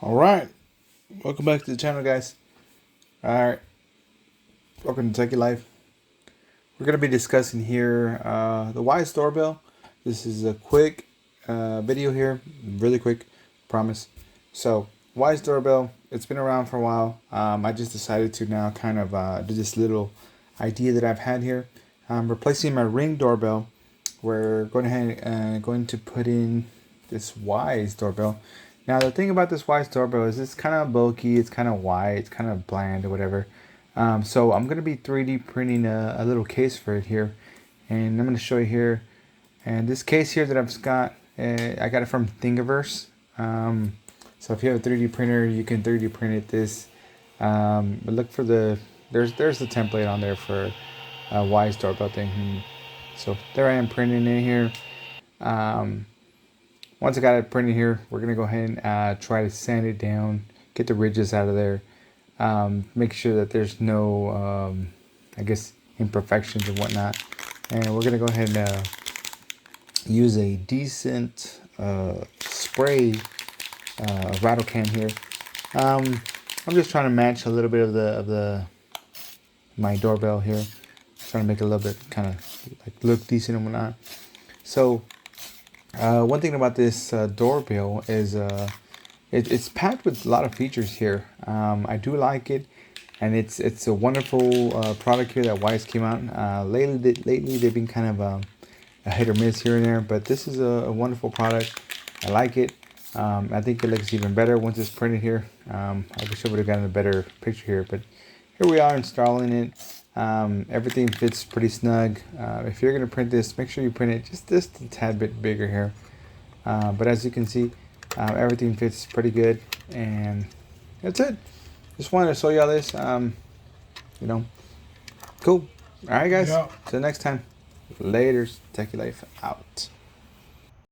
All right, welcome back to the channel, guys. All right, welcome to Techie Life. We're gonna be discussing here the Wyze Doorbell. This is a quick video here, really quick, promise. So Wyze Doorbell, it's been around for a while. I just decided to now kind of do this little idea that I've had here. I'm replacing my Ring doorbell. We're going ahead and going to put in this Wyze doorbell. Now the thing about this Wyze doorbell is it's kind of bulky, it's kind of wide, it's kind of bland or whatever. So I'm going to be 3D printing a little case for it here, and I'm going to show you here. And this case here that I've got, I got it from Thingiverse. So if you have a 3D printer, you can 3D print it this. But look for there's the template on there for a Wyze doorbell thing. So there I am printing it here. Once I got it printed here, we're gonna go ahead and try to sand it down, get the ridges out of there, make sure that there's no, I guess, imperfections and whatnot. And we're gonna go ahead and use a decent spray rattle can here. I'm just trying to match a little bit of my doorbell here, trying to make it a little bit kind of like look decent and whatnot. So one thing about this doorbell is it's packed with a lot of features here. I do like it, and it's a wonderful product here that Wyze came out. Lately they've been kind of a hit or miss here and there, but this is a wonderful product. I like it. I think it looks even better once it's printed here. I wish I would have gotten a better picture here, but here we are installing it. Everything fits pretty snug. If you're going to print this, make sure you print it just a tad bit bigger here. But as you can see, everything fits pretty good, and that's it. Just wanted to show y'all this. Cool. All right, guys. Yeah. Till next time. Laters. Techie Life out.